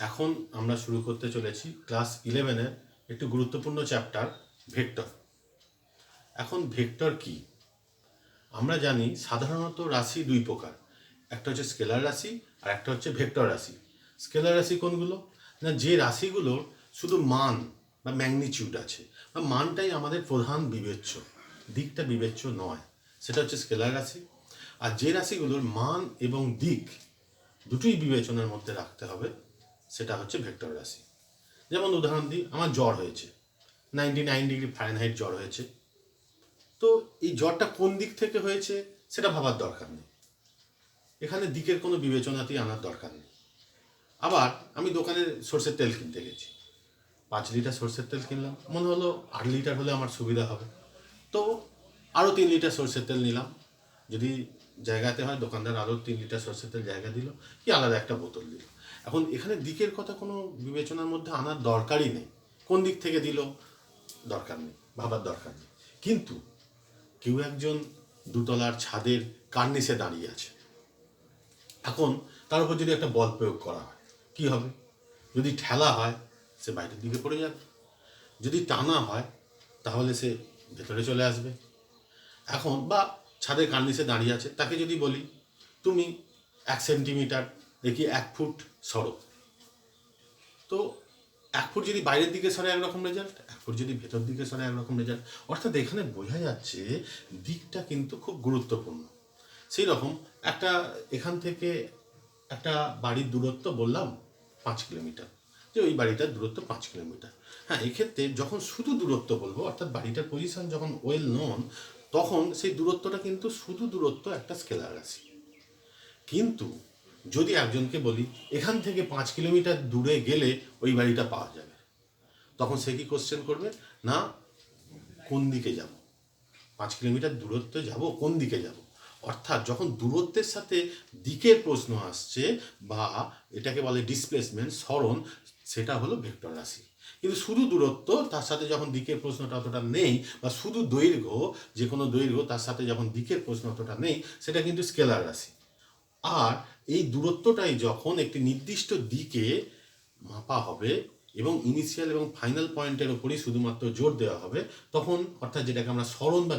এখন আমরা শুরু করতে চলেছি ক্লাস 11-এর একটি গুরুত্বপূর্ণ চ্যাপ্টার ভেক্টর। এখন ভেক্টর কি? আমরা জানি সাধারণত রাশি দুই প্রকার, একটা হচ্ছে স্কেলার রাশি আর একটা হচ্ছে ভেক্টর রাশি। স্কেলার রাশি কোনগুলো? না, যে রাশিগুলোর শুধু মান বা ম্যাগনিচিউড আছে বা মানটাই আমাদের প্রধান বিবেচ্য, দিকটা বিবেচ্য নয়, সেটা হচ্ছে স্কেলার রাশি। আর যে রাশিগুলোর মান এবং দিক দুটোই বিবেচনার মধ্যে রাখতে হবে সেটা হচ্ছে ভেক্টর রাশি। যেমন উদাহরণ দিই, আমার জ্বর হয়েছে, 99 ডিগ্রি ফারেনহাইট জ্বর হয়েছে। তো এই জ্বরটা কোন দিক থেকে হয়েছে সেটা ভাবার দরকার নেই, এখানে দিকের কোনো বিবেচনাতেই আনার দরকার নেই। আবার আমি দোকানে সর্ষের তেল কিনতে গেছি, 5 লিটার সর্ষের তেল কিনলাম, মনে হলো 8 লিটার হলে আমার সুবিধা হবে, তো আরও 3 লিটার সর্ষের তেল নিলাম। যদি জায়গাতে হয় দোকানদার আরও 3 লিটার সর্ষের তেল জায়গা দিল, কি আলাদা একটা বোতল দিল। এখন এখানে দিকের কথা কোনো বিবেচনার মধ্যে আনার দরকারই নেই, কোন দিক থেকে দিল দরকার নেই, ভাবার দরকার নেই। কিন্তু কেউ একজন দুতলার ছাদের কার্নিসে দাঁড়িয়ে আছে, এখন তার উপর যদি একটা বল প্রয়োগ করা হয় কি হবে? যদি ঠেলা হয় সে বাইরের দিকে পড়ে যাবে, যদি টানা হয় তাহলে সে ভেতরে চলে আসবে। এখন বা ছাদের কার্নিসে দাঁড়িয়ে আছে, তাকে যদি বলি তুমি 1 সেন্টিমিটার দেখি 1 ফুট সরো, তো 1 ফুট যদি বাইরের দিকে সরে একরকম রেজাল্ট, 1 ফুট যদি ভেতর দিকে সরে একরকম রেজাল্ট। অর্থাৎ এখানে বোঝা যাচ্ছে দিকটা কিন্তু খুব গুরুত্বপূর্ণ। সেই রকম একটা এখান থেকে একটা বাড়ির দূরত্ব বললাম 5 কিলোমিটার, যে ওই বাড়িটার দূরত্ব 5 কিলোমিটার। হ্যাঁ, এক্ষেত্রে যখন শুধু দূরত্ব বলবো, অর্থাৎ বাড়িটার পজিশন যখন ওয়েল নোন, তখন সেই দূরত্বটা কিন্তু শুধু দূরত্ব একটা স্কেলার রাশি। কিন্তু যদি একজনকে বলি এখান থেকে 5 কিলোমিটার দূরে গেলে ওই বাড়িটা পাওয়া যাবে, তখন সে কি কোশ্চেন করবে? না, কোন দিকে যাব, 5 কিলোমিটার দূরত্বে যাব, কোন দিকে যাব। অর্থাৎ যখন দূরত্বের সাথে দিকের প্রশ্ন আসছে বা এটাকে বলে ডিসপ্লেসমেন্ট, সরণ, সেটা হলো ভেক্টর রাশি। কিন্তু শুধু দূরত্ব, তার সাথে যখন দিকের প্রশ্নটা অতটা নেই, বা শুধু দৈর্ঘ্য, যে কোনো দৈর্ঘ্য, তার সাথে যখন দিকের প্রশ্ন অতটা নেই, সেটা কিন্তু স্কেলার রাশি। আর এই দূরত্বটাই যখন একটি নির্দিষ্ট দিকে মাপা হবে এবং ইনিশিয়াল এবং ফাইনাল পয়েন্টের ওপরই শুধুমাত্র জোর দেওয়া হবে, তখন অর্থাৎ যেটাকে আমরা সরণ বা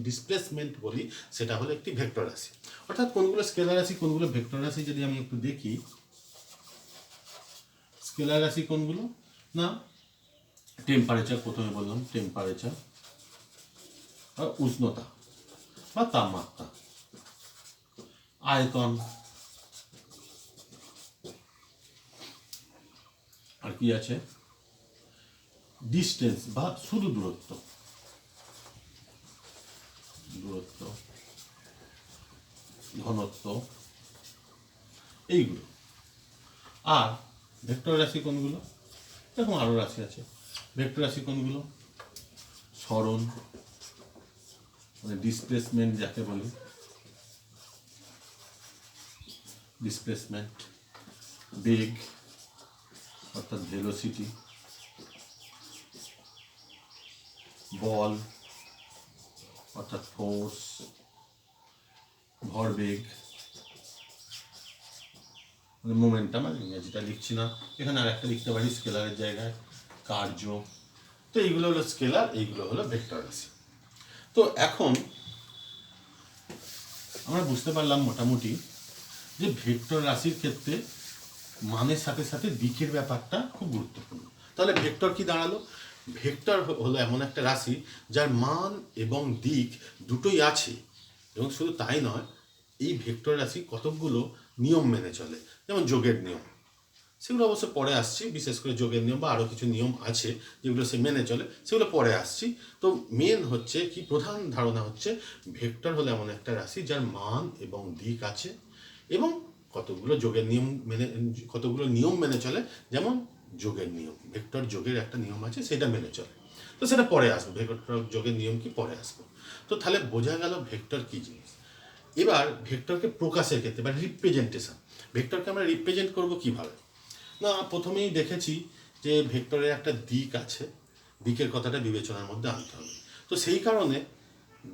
ডিসপ্লেসমেন্ট বলি, সেটা হলো একটি ভেক্টর রাশি। অর্থাৎ কোনগুলো স্কেলার রাশি কোনগুলো ভেক্টর রাশি যদি আমি একটু দেখি, স্কেলার রাশি কোনগুলো? না, টেম্পারেচার, প্রথমে বললাম টেম্পারেচার আর উষ্ণতা বা তাপমাত্রা, আয়তন, আর কি আছে, ডিস্টেন্স বা শুধু দূরত্ব, দূরত্ব, ঘনত্ব, এইগুলো। আর ভেক্টর রাশি কোনগুলো? এরকম আরও রাশি আছে। ভেক্টর রাশি কোনগুলো? সরণ মানে ডিসপ্লেসমেন্ট যাকে বলি, ডিসপ্লেসমেন্ট, বেগ অর্থাৎ ভেলোসিটি, বল অর্থাৎ ফোর্স, ভরবেগ মানে মোমেন্টাম, আমি ইংরেজিটা লিখছি না, এখানে আর একটা লিখতে পারি স্কেলারের জায়গায়, কার্য। তো এইগুলো হলো স্কেলার, এইগুলো হলো ভেক্টর রাশি। তো এখন আমরা বুঝতে পারলাম মোটামুটি যে ভেক্টর রাশির ক্ষেত্রে মানের সাথে সাথে দিকের ব্যাপারটা খুব গুরুত্বপূর্ণ। তাহলে ভেক্টর কি দাঁড়ালো? ভেক্টর হলো এমন একটা রাশি যার মান এবং দিক দুটোই আছে, এবং শুধু তাই নয়, এই ভেক্টর রাশি কতকগুলো নিয়ম মেনে চলে, যেমন যোগের নিয়ম। সেগুলো অবশ্য পরে আসছি, বিশেষ করে যোগের নিয়ম বা আরও কিছু নিয়ম আছে যেগুলো সে মেনে চলে, সেগুলো পরে আসছি। তো মেন হচ্ছে কি, প্রধান ধারণা হচ্ছে ভেক্টর হলো এমন একটা রাশি যার মান এবং দিক আছে, এবং কতগুলো নিয়ম মেনে চলে, যেমন যোগের নিয়ম, ভেক্টর যোগের একটা নিয়ম আছে, সেটা মেনে চলে। তো সেটা পরে আসবে, ভেক্টর যোগের নিয়ম কি পরে আসবে। তো তাহলে বোঝা গেল ভেক্টর কি জিনিস। এবার ভেক্টরকে প্রকাশের ক্ষেত্রে বা রিপ্রেজেন্টেশন, ভেক্টরকে আমরা রিপ্রেজেন্ট করব কিভাবে? না, প্রথমেই দেখেছি যে ভেক্টরের একটা দিক আছে, দিকের কথাটা বিবেচনার মধ্যে আনতে হবে। তো সেই কারণে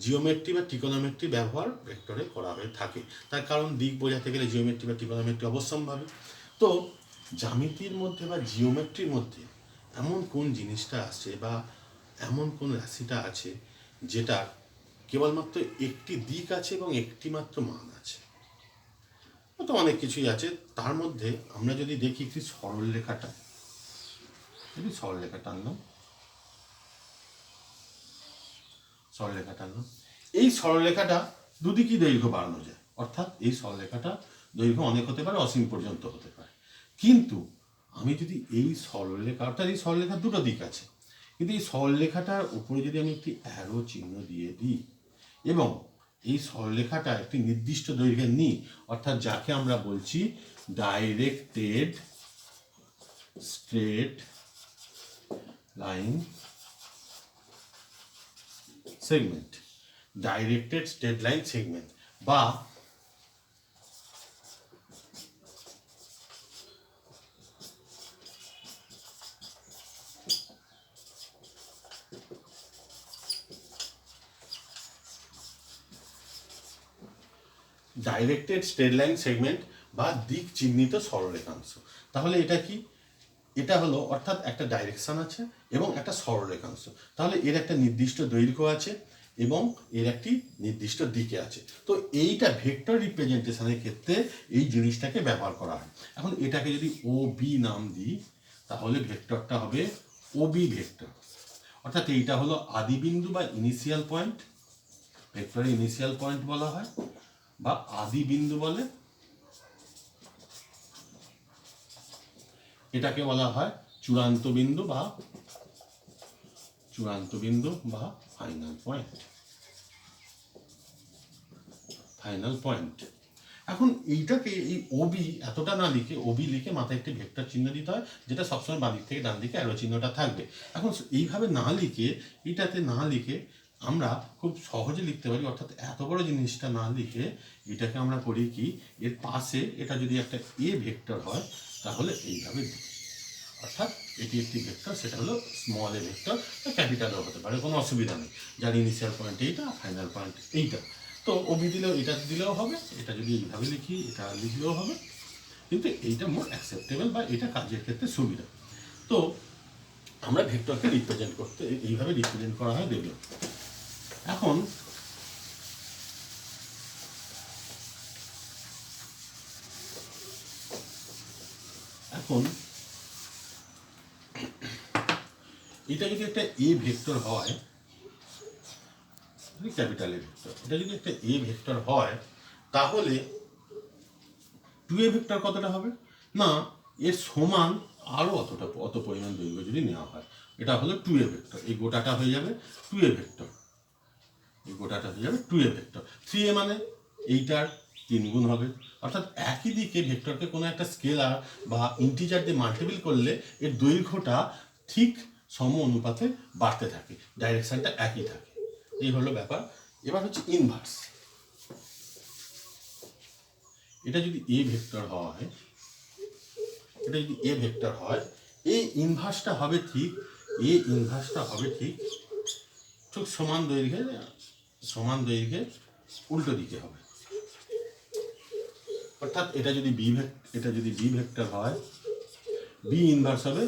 জিওমেট্রি বা ট্রিকোনোমেট্রি ব্যবহার ভেক্টরে করা হয়ে থাকে। তার কারণ দিক বোঝাতে গেলে জিওমেট্রি বা ট্রিকোনোমেট্রি অবশ্যম্ভাবী। তো জ্যামিতির মধ্যে বা জিওমেট্রির মধ্যে এমন কোন জিনিসটা আছে বা এমন কোন রাশিটা আছে যেটা কেবলমাত্র একটি দিক আছে এবং একটি মাত্র মান আছে? তো অনেক কিছুই আছে, তার মধ্যে আমরা যদি দেখি একটি সরলরেখাটা, যদি সরলরেখাটা আনলাম, সরলরেখাটা আনলাম, এই সরলরেখাটা দুদিকই দৈর্ঘ্য বাড়ানো যায়, অর্থাৎ এই সরলরেখাটা দৈর্ঘ্য অনেক হতে পারে, অসীম পর্যন্ত হতে পারে। কিন্তু আমি যদি এই সরলরেখা, অর্থাৎ এই সরলরেখার দুটো দিক আছে, কিন্তু এই সরলরেখাটার উপরে যদি আমি একটি অ্যারো চিহ্ন দিয়ে দিই এবং এই সরলরেখাটা একটি নির্দিষ্ট দৈর্ঘ্যের নিই, অর্থাৎ যাকে আমরা বলছি directed straight line segment, directed straight line segment বা ডাইরেক্টেড স্ট্রেট লাইন সেগমেন্ট বা দিক চিহ্নিত সরলরেখাংশ। তাহলে এটা কি? এটা হলো, অর্থাৎ একটা ডাইরেকশন আছে এবং একটা সরলরেখাংশ, তাহলে এর একটা নির্দিষ্ট দৈর্ঘ্য আছে এবং এর একটি নির্দিষ্ট দিকে আছে। তো এইটা ভেক্টর রিপ্রেজেন্টেশনের ক্ষেত্রে এই জিনিসটাকে ব্যবহার করা হয়। এখন এটাকে যদি ও বি নাম দিই, তাহলে ভেক্টরটা হবে ওবি ভেক্টর, অর্থাৎ এইটা হলো আদিবিন্দু বা ইনিশিয়াল পয়েন্ট, ভেক্টরের ইনিশিয়াল পয়েন্ট বলা হয় বা আদি বিন্দু বলে। এটাকে বলা হয় চূড়ান্ত বিন্দু বা ফাইনাল পয়েন্ট, ফাইনাল পয়েন্ট। এখন এইটাকে এই ওবি এতটা না লিখে, ওবি লিখে মাথায় একটি ভেক্টর চিহ্ন দিতে হয়, যেটা সবসময় বাঁ দিক থেকে ডান দিকে অ্যারো চিহ্নটা থাকবে। এখন এইভাবে না লিখে, এটাতে না লিখে আমরা খুব সহজে লিখতে পারি, অর্থাৎ এত বড় জিনিসটা না লিখে এটাকে আমরা করি কি, এর পাশে এটা যদি একটা এ ভেক্টর হয় তাহলে এইভাবে, অর্থাৎ এটি একটি ভেক্টর, সেটা হলো স্মল এ ভেক্টর বা ক্যাপিটালও হতে পারে, কোনো অসুবিধা নেই। যার ইনিশিয়াল পয়েন্ট এইটা, ফাইনাল পয়েন্ট এইটা, তো ওবি দিলেও এটা দিলেও হবে, এটা যদি এইভাবে লিখি এটা লিখলেও হবে, কিন্তু এইটা মোর অ্যাকসেপ্টেবল বা এটা কাজের ক্ষেত্রে সুবিধা। তো আমরা ভেক্টরকে রিপ্রেজেন্ট করতে এইভাবে রিপ্রেজেন্ট করা হয় দেখলাম। এখন এখন এটা যদি একটা এ ভেক্টর হয়, ক্যাপিটাল এ ভেক্টর, এটা যদি একটা এ ভেক্টর হয়, তাহলে টু এ ভেক্টর কতটা হবে না, এর সমান আরও অত পরিমাণ দৈর্ঘ্য যদি নেওয়া হয়, এটা হলো টু এ ভেক্টর। এই গোটাটা হয়ে যাবে টু এ ভেক্টর, এই গোটাটা হয়ে যাবে টু এ ভেক্টর। থ্রি এ মানে এইটার 3 গুণ হবে, অর্থাৎ একই দিকে ভেক্টরকে কোনো একটা স্কেলার বা ইন্টিজার দিয়ে মাল্টিপল করলে এর দৈর্ঘ্যটা ঠিক সম অনুপাতে বাড়তে থাকে, ডাইরেকশনটা একই থাকে। এই হলো ব্যাপার। এবার হচ্ছে ইনভার্স। এটা যদি এ ভেক্টর হয়, এটা যদি এ ভেক্টর হয়, এই ইনভার্সটা হবে ঠিক, এ ইনভার্সটা হবে ঠিক ঠিক সমান দৈর্ঘ্যে উল্টো দিকে হবে। অর্থাৎ এটা যদি বি ভেক্টর হয়, বি ইনভার্স হবে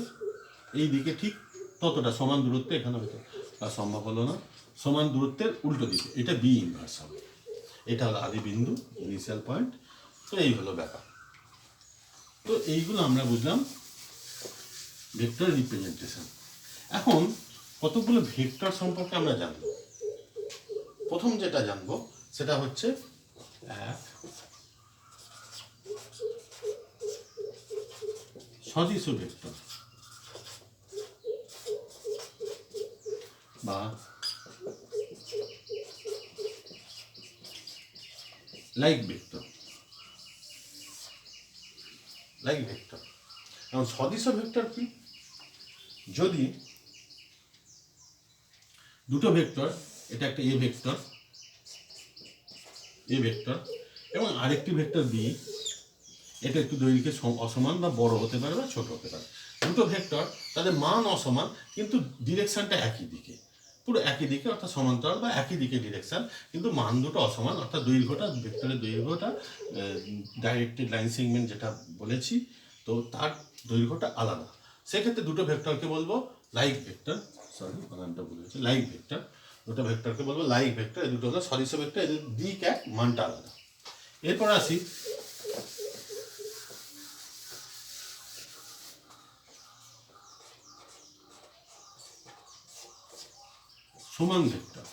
এই দিকে ঠিক ততটা সমান দূরত্বে, এখানে হয়তো তা সম্ভব হলো না, সমান দূরত্বের উল্টো দিকে, এটা বি ইনভার্স হবে। এটা হলো আদি বিন্দু, ইনিশিয়াল পয়েন্ট। তো এই হলো ব্যাপার। তো এইগুলো আমরা বুঝলাম ভেক্টর রিপ্রেজেন্টেশন। এখন কতগুলো ভেক্টর সম্পর্কে আমরা জানব। প্রথম যেটা জানবো সেটা হচ্ছে এক সদিশ ভেক্টর বা লাইক ভেক্টর, লাইক ভেক্টর। এখন সদিশ ভেক্টর কি? যদি দুটো ভেক্টর, এটা একটা এ ভেক্টর এবং আরেকটি ভেক্টর বি, এটা একটু দৈর্ঘ্যে অসমান বা বড় হতে পারে বা ছোট হতে পারে। দুটো ভেক্টর, তাদের মান অসমান কিন্তু ডিরেকশনটা একই দিকে, পুরো একই দিকে, অর্থাৎ সমান্তরাল বা একই দিকে ডিরেকশন, কিন্তু মান দুটো অসমান, অর্থাৎ দৈর্ঘ্যটা, ভেক্টরের দৈর্ঘ্যটা ডাইরেক্টেড লাইন সেগমেন্ট যেটা বলেছি, তো তার দৈর্ঘ্যটা আলাদা। সেক্ষেত্রে দুটো ভেক্টরকে বলবো লাইক ভেক্টর, সরি বানানটা ভুলে গেছি, লাইক ভেক্টর। দুটো ভেক্টরকে বলবো লাইক ভেক্টর, এই দুটো হলো সদৃশ ভেক্টর, এদের দিক এক, মানটা আলাদা। এরপর আসি সমান ভেক্টর।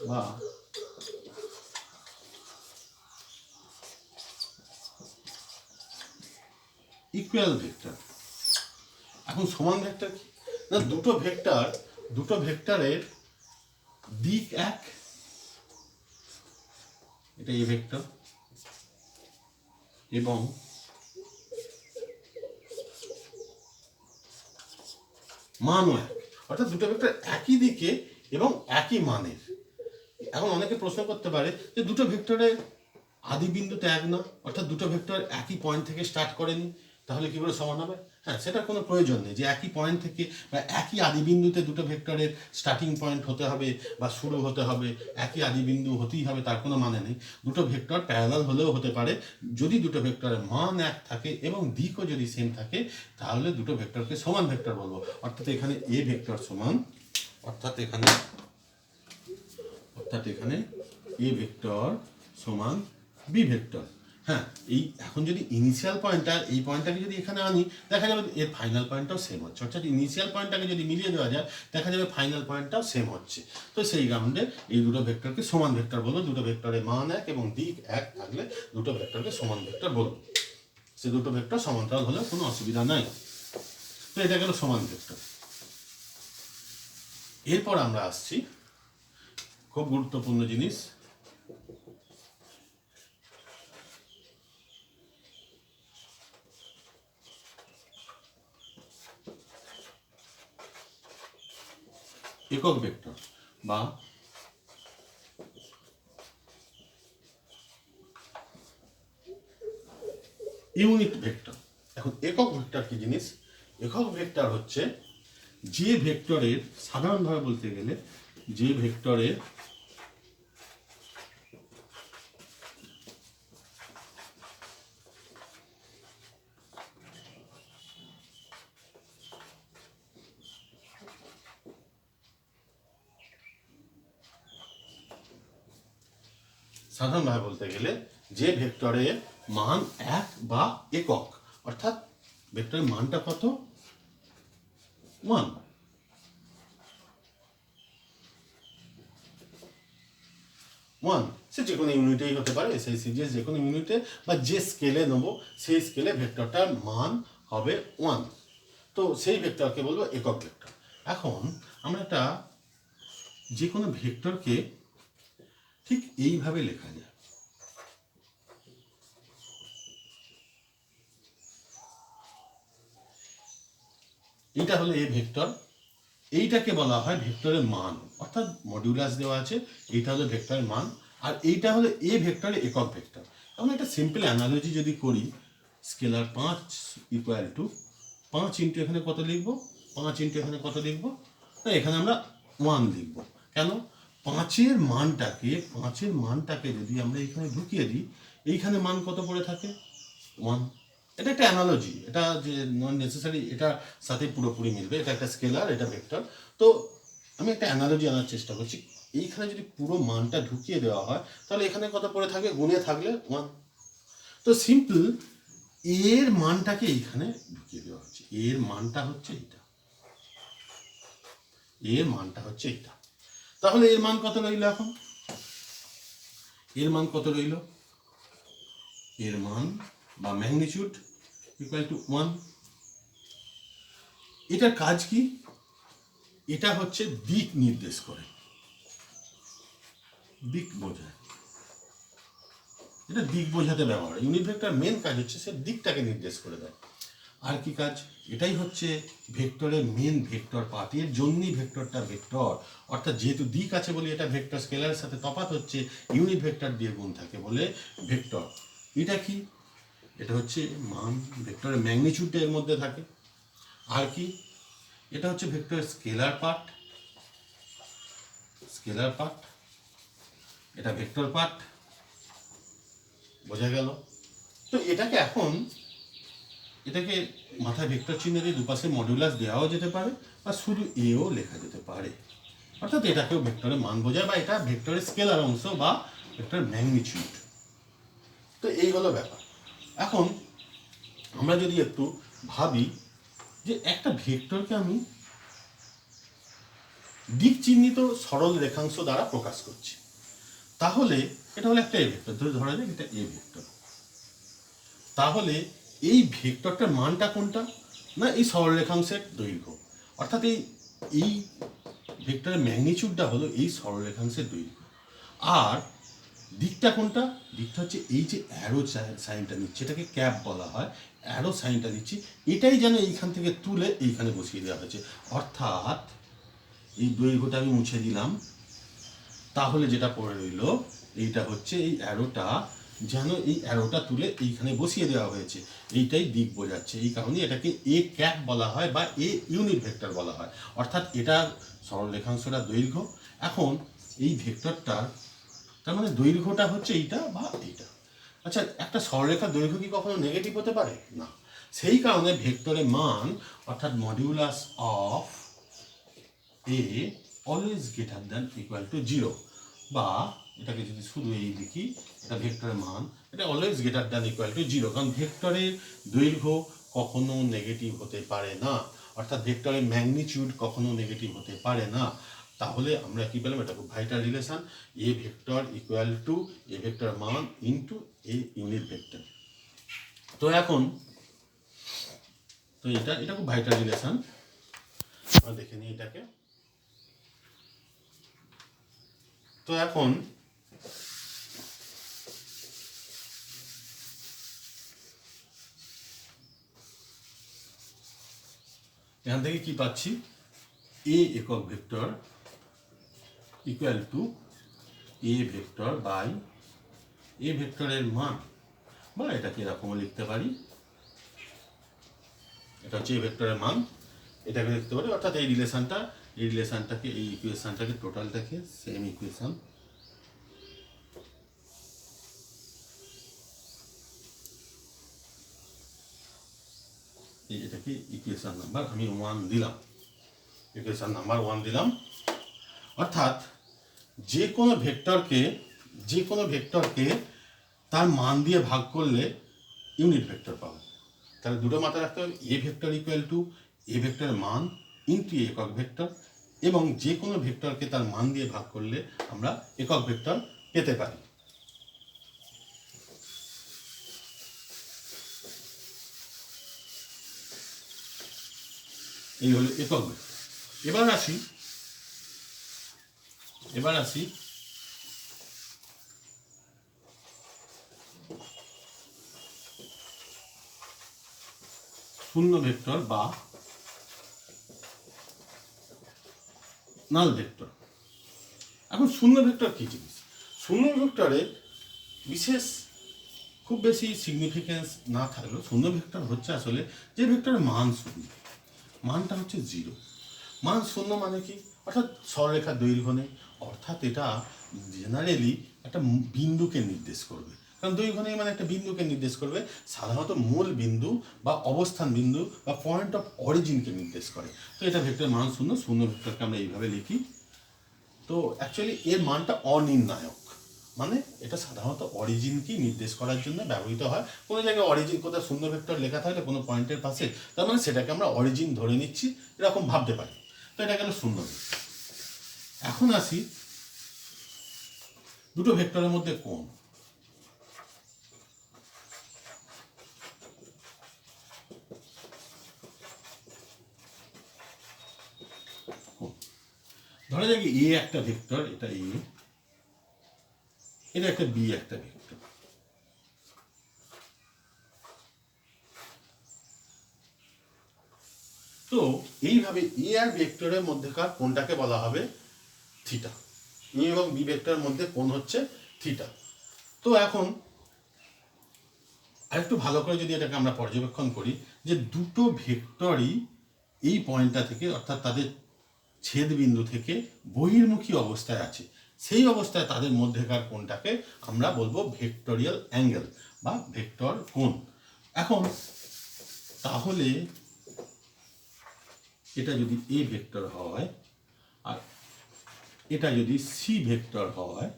বা ইকুয়াল ভেক্টর। এখন সমান ভেক্টর কি না, দুটো ভেক্টরের দিক এক, এটা এই ভেক্টর, এবং মানও এক, অর্থাৎ দুটো ভেক্টর একই দিকে এবং একই মানের। এখন অনেকে প্রশ্ন করতে পারে যে দুটো ভেক্টরের আদি বিন্দুতে এক না, অর্থাৎ দুটো ভেক্টর একই পয়েন্ট থেকে স্টার্ট করেনি, তাহলে কি করে সমান হবে? হ্যাঁ, সেটার কোনো প্রয়োজন নেই যে একই পয়েন্ট থেকে বা একই আদি বিন্দুতে দুটো ভেক্টরের স্টার্টিং পয়েন্ট হতে হবে বা শুরু হতে হবে, একই আদি বিন্দু হতেই হবে তার কোনো মানে নেই। দুটো ভেক্টর প্যারালাল হলেও হতে পারে, যদি দুটো ভেক্টরের মান এক থাকে এবং দিকও যদি সেম থাকে, তাহলে দুটো ভেক্টরকে সমান ভেক্টর বলবো। অর্থাৎ এখানে এ ভেক্টর সমান, অর্থাৎ এখানে এ ভেক্টর সমান বি ভেক্টর। হ্যাঁ, এই এখন যদি ইনিশিয়াল পয়েন্টটা, এই পয়েন্টটাকে যদি এখানে আনি, দেখা যাবে এর ফাইনাল পয়েন্টটাও সেম হচ্ছে। অর্থাৎ ইনিশিয়াল পয়েন্টটাকে যদি মিলিয়ে দেওয়া যায়, দেখা যাবে ফাইনাল পয়েন্টটাও সেম হচ্ছে। তো সেই কারণে এই দুটো ভেক্টরকে সমান ভেক্টর বলবো। দুটো ভেক্টরের মান এক এবং দিক এক থাকলে দুটো ভেক্টরকে সমান ভেক্টর বলবো। সে দুটো ভেক্টর সমান্তরাল হলেও কোনো অসুবিধা নাই। তো এটা গেল সমান ভেক্টর। এরপর আমরা আসছি খুব গুরুত্বপূর্ণ জিনিস, একক ভেক্টর বা ইউনিট ভেক্টর। এখন একক ভেক্টর কি জিনিস? একক ভেক্টর হচ্ছে যে ভেক্টরের, সাধারণভাবে বলতে গেলে যে ভেক্টরের সাধারণভাবে বলতে গেলে যে ভেক্টরের মান এক বা একক, অর্থাৎ ভেক্টরের মানটা কত? 1। সে যে কোনো ইউনিটেই হতে পারে, সেই সিরিজ যে কোনো ইউনিটে বা যে স্কেলে নেবো সেই স্কেলে ভেক্টরটার মান হবে 1। তো সেই ভেক্টরকে বলবো একক ভেক্টর। এখন আমরা একটা যে কোনো ভেক্টরকে ঠিক এইভাবে লেখা যায়। এইটা হলো এ ভেক্টর, এইটাকে বলা হয় ভেক্টরের মান, অর্থাৎ মডিউলাস দেওয়া আছে, এইটা হলো ভেক্টরের মান, আর এইটা হলো এ ভেক্টরের একক ভেক্টর। আমরা একটা সিম্পল অ্যানালজি যদি করি, স্কেলার 5 ইকুয়াল টু 5 ইন্টু এখানে কত লিখবো, 5 ইন্টু এখানে কত লিখবো, না এখানে আমরা 1 লিখবো। কেন? 5-এর মানটাকে যদি আমরা এখানে ঢুকিয়ে দিই, এইখানে মান কত পড়ে থাকে? 1। এটা একটা অ্যানালজি, এটা যে নন নেসেসারি এটার সাথে পুরোপুরি মিলবে। এটা একটা স্কেলার, এটা ভেক্টর। তো আমি একটা অ্যানালজি আনার চেষ্টা করছি। এইখানে যদি পুরো মানটা ঢুকিয়ে দেওয়া হয়, তাহলে এখানে কত পড়ে থাকে? গুণে থাকলে 1। তো সিম্পল এর মানটাকে এইখানে ঢুকিয়ে দেওয়া হচ্ছে। এর মানটা হচ্ছে এটা, এর মানটা হচ্ছে এটা। তাহলে এর মান কত রইল? এখন এর মান কত রইল? এর মান বা ম্যাগনিটিউড ইকুয়াল টু 1। এটার কাজ কি? এটা হচ্ছে দিক নির্দেশ করে, দিক বোঝায়। এটা দিক বোঝাতে ব্যবহার। ইউনিট ভেক্টর মেন কাজ হচ্ছে সে দিকটাকে নির্দেশ করে দেয়। আর কি কাজ? এটাই হচ্ছে ভেক্টরের মেন ভেক্টর পার্ট। এর জন্যই ভেক্টরটা ভেক্টর, অর্থাৎ যেহেতু দিক আছে বলে এটা ভেক্টর। স্কেলারের সাথে তফাৎ হচ্ছে ইউনিট ভেক্টর দিয়ে গুণ থাকে বলে ভেক্টর। এটা কি? এটা হচ্ছে মান, ভেক্টরের ম্যাগনিটিউডটা এর মধ্যে থাকে। আর কি? এটা হচ্ছে ভেক্টরের স্কেলার পার্ট, এটা ভেক্টর পার্ট, বোঝা গেল। তো এটাকে মাথায় ভেক্টর চিহ্ন দিয়ে দুপাশে মডুলাস দেওয়াও যেতে পারে বা শুধু এও লেখা যেতে পারে, অর্থাৎ এটাকেও ভেক্টরের মান বোঝায় বা এটা ভেক্টরের স্কেলার অংশ বা ভেক্টরের ম্যাগনিটিউড। তো এই হলো ব্যাপার। এখন আমরা যদি একটু ভাবি যে একটা ভেক্টরকে আমি দিক চিহ্নিত সরল রেখাংশ দ্বারা প্রকাশ করছি, তাহলে এটা হলো একটা এ ভেক্টর, ধরা যাক এটা এ ভেক্টর। তাহলে এই ভেক্টরটার মানটা কোনটা? না এই সরল রেখাংশের দৈর্ঘ্য, অর্থাৎ এই ভেক্টরের ম্যাগনিটিউডটা হলো এই সরল রেখাংশের দৈর্ঘ্য। আর দিকটা কোনটা? দিকটা হচ্ছে এই যে অ্যারো সাইনটা নিচ্ছে, এটাকে ক্যাপ বলা হয়, অ্যারো সাইনটা নিচ্ছি, এটাই যেন এইখান থেকে তুলে এইখানে বসিয়ে দেওয়া হয়েছে। অর্থাৎ এই দৈর্ঘ্যটা আমি মুছে দিলাম, তাহলে যেটা পড়ে রইল এইটা হচ্ছে এই অ্যারোটা, যেন এই অ্যারোটা তুলে এইখানে বসিয়ে দেওয়া হয়েছে, এইটাই দিক বোঝাচ্ছে। এই কারণে এটাকে এ ক্যাপ বলা হয় বা এ ইউনিট ভেক্টর বলা হয়, অর্থাৎ এটার সরল রেখাংশটা দৈর্ঘ্য। এখন এই ভেক্টরটার তার মানে দৈর্ঘ্যটা হচ্ছে এইটা বা এইটা। আচ্ছা, একটা সরলরেখার দৈর্ঘ্য কি কখনো নেগেটিভ হতে পারে? না। সেই কারণে ভেক্টরের মান অর্থাৎ modulus of A always greater than equal to 0, বা এটাকে যদি শুধু এই লিখি, এটা ভেক্টরের মান, এটা always greater than equal to 0, কারণ ভেক্টরের দৈর্ঘ্য কখনো নেগেটিভ হতে পারে না, অর্থাৎ ভেক্টরের ম্যাগনিটিউড কখনো নেগেটিভ হতে পারে না। তাহলে আমরা কি পেলাম? এটা খুব vital relation, A vector equal to A vector মান ইন্টু এ ইউনিট ভেক্টর। তো এখন তো এটা খুব ভাইটাল রিলেশন, আমরা দেখে নিই এটাকে। তো এখন এখান থেকে কি পাচ্ছি? এ একক vector equal to A vector by A ভেক্টরের মান, বা এটাকে এরকম লিখতে পারি, এটা হচ্ছে এ ভেক্টরের মান, এটাকে লিখতে পারি। অর্থাৎ এই রিলেশনটাকে এই ইকুয়েশনটাকে টোটালটাকে সেম ইকুয়েশন, এটাকে ইকুয়েশন নাম্বার আমি 1 দিলাম, ইকুয়েশন নাম্বার 1 দিলাম। অর্থাৎ যে কোনো ভেক্টরকে তার মান দিয়ে ভাগ করলে ইউনিট ভেক্টর পাবো। তাহলে দুটো মাথায় রাখতে হবে, এ ভেক্টর ইকুয়াল টু এ ভেক্টরের মান ইন্টু একক ভেক্টর, এবং যে কোনো ভেক্টরকে তার মান দিয়ে ভাগ করলে আমরা একক ভেক্টর পেতে পারি। এই হলো একক ভেক্টর। এবার আসি শূন্য ভেক্টর বা নাল ভেক্টর। এখন শূন্য ভেক্টর কি জিনিস? শূন্য ভেক্টরে বিশেষ খুব বেশি সিগনিফিকেন্স না থাকলেও শূন্য ভেক্টর হচ্ছে আসলে যে ভেক্টরের মান শূন্য, মানটা হচ্ছে 0। মান শূন্য মানে কি? অর্থাৎ সরলরেখার দৈর্ঘ্য নেই, অর্থাৎ এটা জেনারেলি একটা বিন্দুকে নির্দেশ করবে, কারণ দৈর্ঘ্য নেই মানে একটা বিন্দুকে নির্দেশ করবে, সাধারণত মূল বিন্দু বা অবস্থান বিন্দু বা পয়েন্ট অফ অরিজিনকে নির্দেশ করে। তো এটা ভেক্টর মান শূন্য, শূন্য ভেক্টরকে আমরা এইভাবে লিখি। তো অ্যাকচুয়ালি এর মানটা অনির্ণায়ক, মানে এটা সাধারণত অরিজিনকেই নির্দেশ করার জন্য ব্যবহৃত হয়। কোনো জায়গায় অরিজিন কোথাও শূন্য ভেক্টর লেখা থাকলে কোনো পয়েন্টের পাশে, তার মানে সেটাকে আমরা অরিজিন ধরে নিচ্ছি, এরকম ভাবতে পারি। তো এটা গেল শূন্য ভেক্টর। এখন আসি দুটো ভেক্টরের মধ্যে কোণ। ধরা যাক এ একটা ভেক্টর, এটা এ, এটা একটা বি একটা ভেক্টর। তো এইভাবে এ আর ভেক্টরের মধ্যেকার কোণটাকে বলা হবে থিটা। এ এবং বি ভেক্টরের মধ্যে কোণ হচ্ছে থিটা। তো এখন আরেকটু ভালো করে যদি এটাকে আমরা পর্যবেক্ষণ করি, যে দুটো ভেক্টরই এই পয়েন্টটা থেকে, অর্থাৎ তাদের ছেদ বিন্দু থেকে বহির্মুখী অবস্থায় আছে, সেই অবস্থায় তাদের মধ্যেকার কোণটাকে আমরা বলবো ভেক্টোরিয়াল অ্যাঙ্গেল বা ভেক্টর কোণ। এখন তাহলে এটা যদি এ ভেক্টর হয় আর এটা যদি সি ভেক্টর হয়,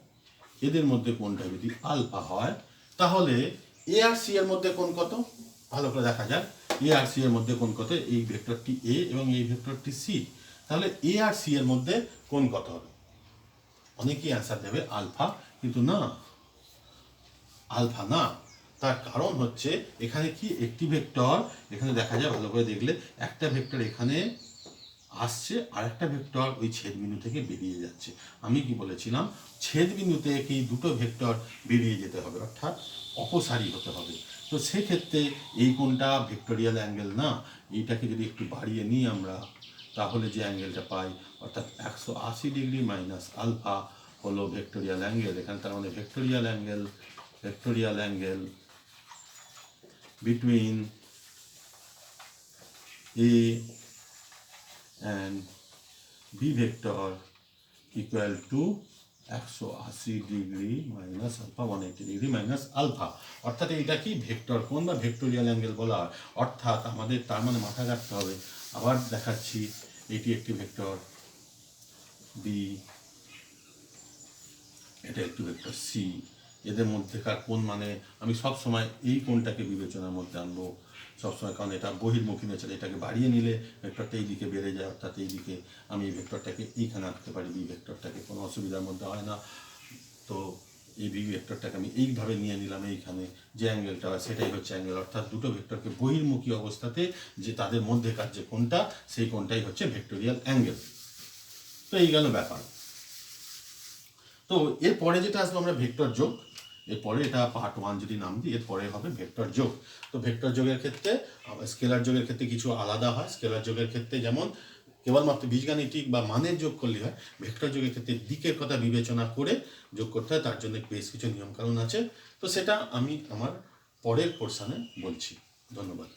এদের মধ্যে কোণটা যদি আলফা হয়, তাহলে এ আর সি এর মধ্যে কোণ কত? ভালো করে দেখা যাক। এ আর সি এর মধ্যে কোণ কত? এই ভেক্টরটি এ এবং এই ভেক্টরটি সি। তাহলে এ আর সি এর মধ্যে কোণ কত হবে? অনেকেই অ্যান্সার দেবে আলফা, কিন্তু না, আলফা না। তার কারণ হচ্ছে এখানে কি একটি ভেক্টর, এখানে দেখা যায় ভালো করে দেখলে, একটা ভেক্টর এখানে আসছে আর একটা ভেক্টর ওই ছেদবিন্দু থেকে বেরিয়ে যাচ্ছে। আমি কি বলেছিলাম, ছেদবিন্দু থেকে এই দুটো ভেক্টর বেরিয়ে যেতে হবে, অর্থাৎ অপসারী হতে হবে। তো সেক্ষেত্রে এই কোণটা ভেক্টোরিয়াল অ্যাঙ্গেল না। এইটাকে যদি একটু বাড়িয়ে নিই আমরা, তাহলে যে অ্যাঙ্গেলটা পাই, অর্থাৎ 180 ডিগ্রি মাইনাস আলফা হলো ভেক্টোরিয়াল অ্যাঙ্গেল। এখানে তার মানে vectorial angle between A and b vector equal to 180 degree minus alpha 180 degree minus alpha. অর্থাৎ এইটা কি ভেক্টর কোণ বা ভেক্টোরিয়াল অ্যাঙ্গেল বলা হয়। অর্থাৎ আমাদের তার মানে মাথায় রাখতে হবে, আবার দেখাচ্ছি, এটি একটি ভেক্টর বি, এটা একটি ভেক্টর সি। এদের মধ্যেকার কোণ মানে আমি সব সময় এই কোণটাকে বিবেচনার মধ্যে আনবো সবসময়, কারণ এটা বহির্মুখী নেচার। এটাকে বাড়িয়ে নিলে ভেক্টরটা এই দিকে বেড়ে যায়, অর্থাৎ এই দিকে আমি এই ভেক্টরটাকে এইখানে আঁকতে পারি, বি ভেক্টরটাকে, কোনো অসুবিধার মধ্যে হয় না। তো এই বি ভেক্টরটাকে আমি এইভাবে নিয়ে নিলাম, এইখানে যে অ্যাঙ্গেলটা হয় সেটাই হচ্ছে অ্যাঙ্গেল। অর্থাৎ দুটো ভেক্টরকে বহির্মুখী অবস্থাতে যে তাদের মধ্যেকার যে কোণটা, সেই কোণটাই হচ্ছে ভেক্টোরিয়াল অ্যাঙ্গেল। তো এই গেল ব্যাপার। তো এরপরে যেটা আসবে আমরা ভেক্টর যোগ। এরপরে এটা পার্ট 1 যদি নাম দিই, এরপরে হবে ভেক্টর যোগ। তো ভেক্টর যোগের ক্ষেত্রে স্কেলার যোগের ক্ষেত্রে কিছু আলাদা হয়। স্কেলার যোগের ক্ষেত্রে যেমন কেবলমাত্র বীজগাণিতিক বা মানের যোগ করলে হয়, ভেক্টর যোগের ক্ষেত্রে দিকের কথা বিবেচনা করে যোগ করতে হয়। তার জন্য বেশ কিছু নিয়মকানুন আছে। তো সেটা আমি আমার পরের পোর্শনে বলছি। ধন্যবাদ।